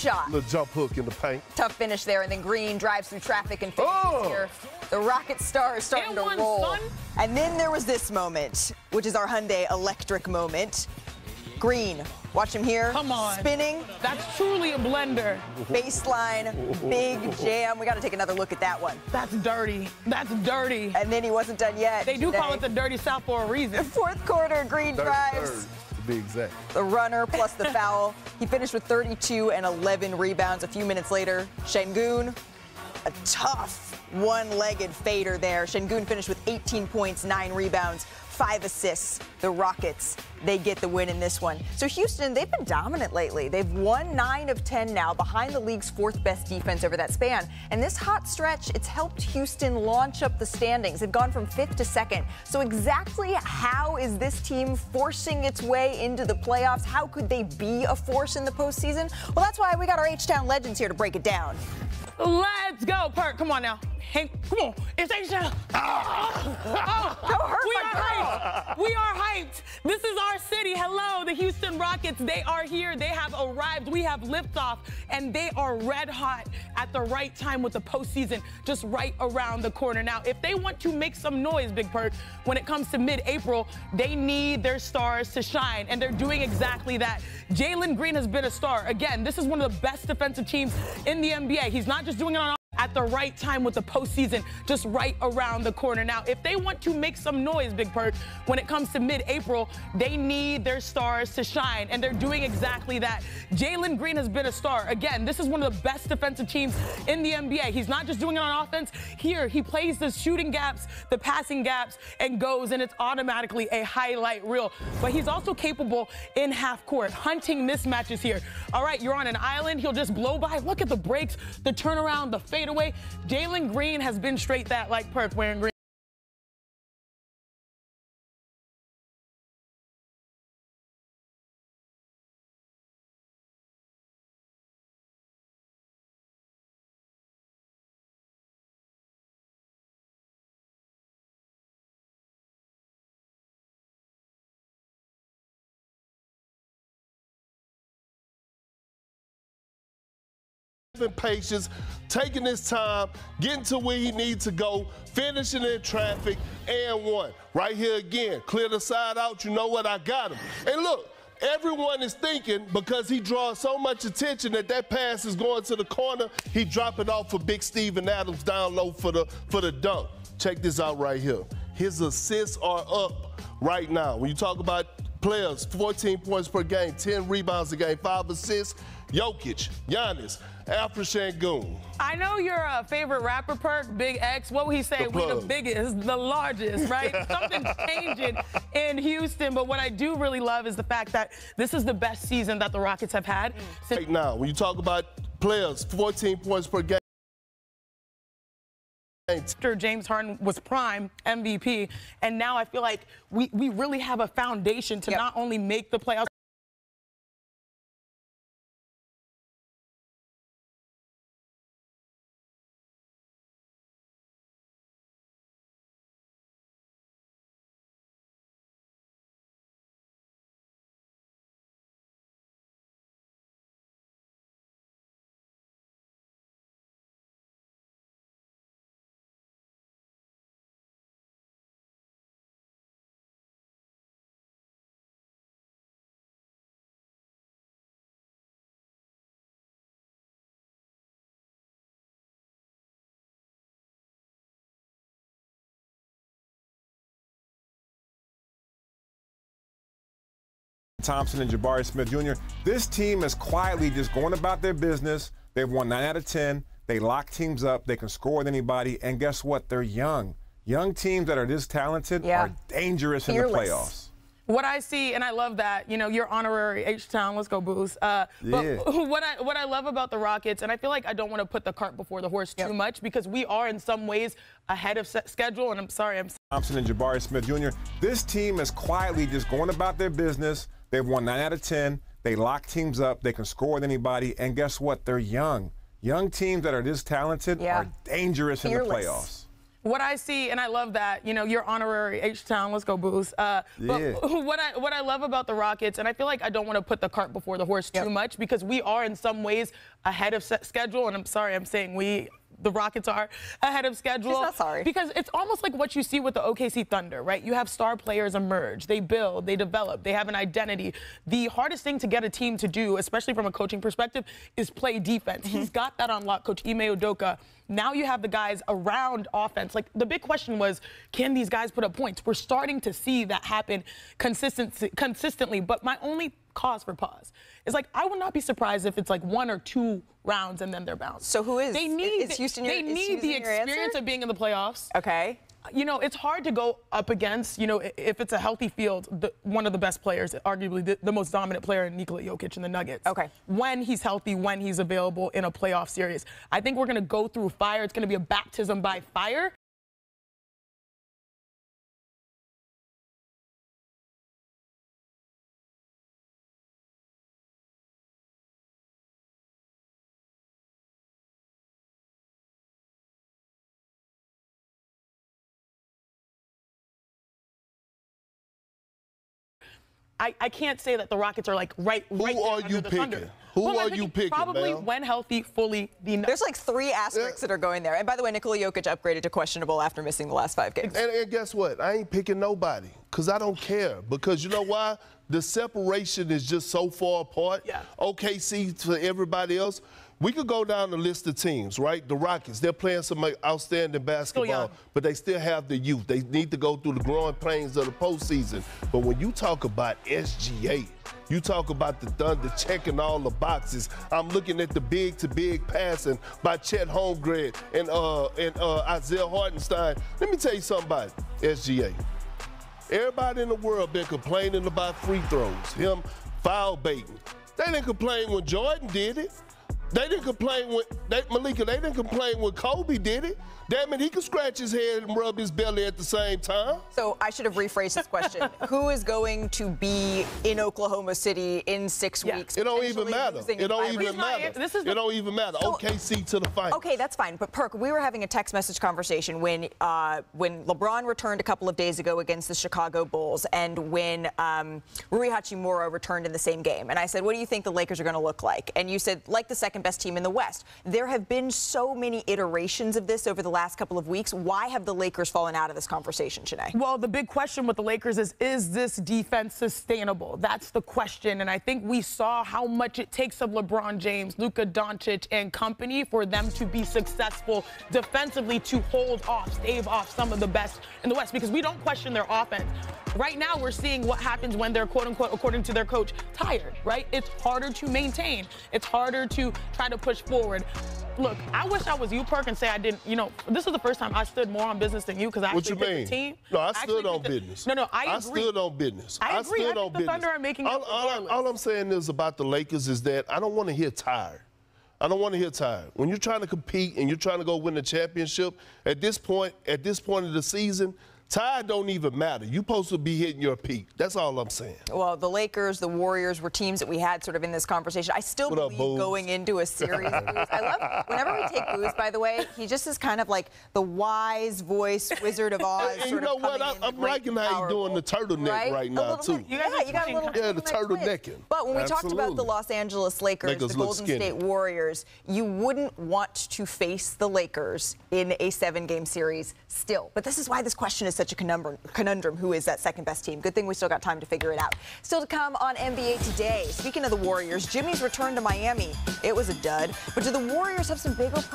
shot. Little jump hook in the paint. Tough finish there, and then Green drives through traffic and finishes here. The Rocket star is starting to roll. And then there was this moment, which is our Hyundai electric moment. Green, watch him here. Come on. Spinning. That's truly a blender. Baseline, big jam. We got to take another look at that one. That's dirty. That's dirty. And then he wasn't done yet. They do call it the Dirty South for a reason. Fourth quarter, Green drives. To be exact. The runner plus the foul. He finished with 32 and 11 rebounds. A few minutes later, Şengün, a tough one-legged fader there. Şengün finished with 18 points, 9 rebounds, 5 assists. The Rockets, they get the win in this one. So Houston, they've been dominant lately. They've won 9 of 10 now, behind the league's 4th best defense over that span. And this hot stretch, it's helped Houston launch up the standings. They've gone from 5th to 2nd. So exactly how is this team forcing its way into the playoffs? How could they be a force in the postseason? Well, that's why we got our H-Town legends here to break it down. Let's go, Perk. Come on now. Hank, come on. It's H-Town. We are hyped. We are hyped. This is our city. Hello, the Houston Rockets. They are here. They have arrived. We have liftoff, and they are red hot at the right time with the postseason just right around the corner. Now, if they want to make some noise, Big Perk, when it comes to mid-April, they need their stars to shine, and they're doing exactly that. Jalen Green has been a star. Again, this is one of the best defensive teams in the NBA. He's not just doing it on at the right time with the postseason just right around the corner. Now, if they want to make some noise, Big Perk, when it comes to mid-April, they need their stars to shine, and they're doing exactly that. Jalen Green has been a star. Again, this is one of the best defensive teams in the NBA. He's not just doing it on offense. Here, he plays the shooting gaps, the passing gaps, and goes, and it's automatically a highlight reel. But he's also capable in half court, hunting mismatches here. All right, you're on an island. He'll just blow by. Look at the breaks, the turnaround, the fadeaway. Jalen Green has been straight that like Perk wearing green. Patience, taking his time, getting to where he needs to go, finishing in traffic, and one. Right here again, clear the side out, you know what, I got him. And look, everyone is thinking because he draws so much attention that pass is going to the corner, he drop it off for Big Steven Adams down low for the dunk. Check this out right here. His assists are up right now. When you talk about players, 14 points per game, 10 rebounds a game, 5 assists, Jokic, Giannis, after Şengün. I know your favorite rapper, Perk, Big X. What would he say? We the biggest, the largest, right? Something's changing in Houston. But what I do really love is the fact that this is the best season that the Rockets have had. Right now, when you talk about players, 14 points per game. After James Harden was prime MVP, and now I feel like we really have a foundation to not only make the playoffs. Thompson and Jabari Smith Jr. This team is quietly just going about their business. They've won 9 out of 10. They lock teams up. They can score with anybody. And guess what? They're young. Young teams that are this talented are dangerous in the playoffs. What I see, and I love that, you know, you're honorary H-Town, let's go Booze. But what I love about the Rockets, and I feel like I don't want to put the cart before the horse too much, because we are in some ways ahead of schedule, and I'm sorry. Thompson and Jabari Smith Jr. This team is quietly just going about their business. They've won 9 out of 10. They lock teams up. They can score with anybody. And guess what? They're young. Young teams that are this talented are dangerous in the playoffs. What I see, and I love that, you know, you're honorary H-Town, let's go Booze. But what I love about the Rockets, and I feel like I don't want to put the cart before the horse too much, because we are in some ways ahead of schedule, and I'm sorry, I'm saying we, the Rockets are ahead of schedule. She's not sorry. Because it's almost like what you see with the OKC Thunder, right? You have star players emerge, they build, they develop, they have an identity. The hardest thing to get a team to do, especially from a coaching perspective, is play defense. He's got that on lock, Coach Ime Udoka. Now you have the guys around offense. Like, the big question was, can these guys put up points? We're starting to see that happen consistently, but my only cause for pause is, like, I would not be surprised if it's like 1 or 2 rounds and then they're bounced. So who is? They need, is Houston they need the experience of being in the playoffs. Okay. You know, it's hard to go up against, you know, if it's a healthy field, one of the best players, arguably the most dominant player, Nikola Jokic in the Nuggets. Okay. When he's healthy, when he's available in a playoff series. I think we're going to go through fire. It's going to be a baptism by fire. I can't say that the Rockets are like right Who there are under you the picking? Thunder. Who are you picking, Probably Mel? when healthy, fully the Nuggets. There's like 3 asterisks that are going there. And by the way, Nikola Jokic upgraded to questionable after missing the last 5 games. And guess what? I ain't picking nobody because I don't care. Because you know why? The separation is just so far apart. Yeah. OKC to everybody else. We could go down the list of teams, right? The Rockets, they're playing some outstanding basketball, but they still have the youth. They need to go through the growing pains of the postseason. But when you talk about SGA, you talk about the Thunder checking all the boxes. I'm looking at the big-to-big passing by Chet Holmgren and Isaiah Hartenstein. Let me tell you something about SGA. Everybody in the world been complaining about free throws, him foul baiting. They didn't complain when Jordan did it. They didn't complain when, Malika, they didn't complain when Kobe did it. Damn it, he could scratch his head and rub his belly at the same time. So I should have rephrased this question. Who is going to be in Oklahoma City in 6 weeks? It don't even matter. It don't even matter. It don't even matter. So, OKC to the final. Okay, that's fine. But Perk, we were having a text message conversation when LeBron returned a couple of days ago against the Chicago Bulls, and when Rui Hachimura returned in the same game. And I said, what do you think the Lakers are going to look like? And you said, like the second-best team in the West. There have been so many iterations of this over the last couple of weeks. Why have the Lakers fallen out of this conversation today? Well, the big question with the Lakers is this defense sustainable? That's the question. And I think we saw how much it takes of LeBron James, Luka Doncic, and company for them to be successful defensively, to hold off, stave off some of the best in the West, because we don't question their offense. Right now, we're seeing what happens when they're, quote unquote, according to their coach, tired, right? It's harder to maintain. It's harder to try to push forward. Look, I wish I was you, Perk, and say I didn't, you know, this is the first time I stood more on business than you, because I actually picked the team. No, I stood on business. No, I agree. I stood on business. I agree. I think the Thunder are making it all I'm saying is about the Lakers is that I don't want to hear tired. I don't want to hear tired. When you're trying to compete and you're trying to go win the championship, at this point of the season, tired don't even matter. You're supposed to be hitting your peak. That's all I'm saying. Well, the Lakers, the Warriors were teams that we had sort of in this conversation. I still believe going into a series. I love, whenever we take Booze, by the way, he just is kind of like the wise voice Wizard of Oz. And you know what? I'm liking how you're doing the turtleneck right now, too. You got a little the turtlenecking. But when we talked about the Los Angeles Lakers, the Golden State Warriors, you wouldn't want to face the Lakers in a 7-game series still. But this is why this question is such a conundrum. Who is that second-best team? Good thing we still got time to figure it out. Still to come on NBA Today. Speaking of the Warriors, Jimmy's return to Miami. It was a dud. But do the Warriors have some bigger problems?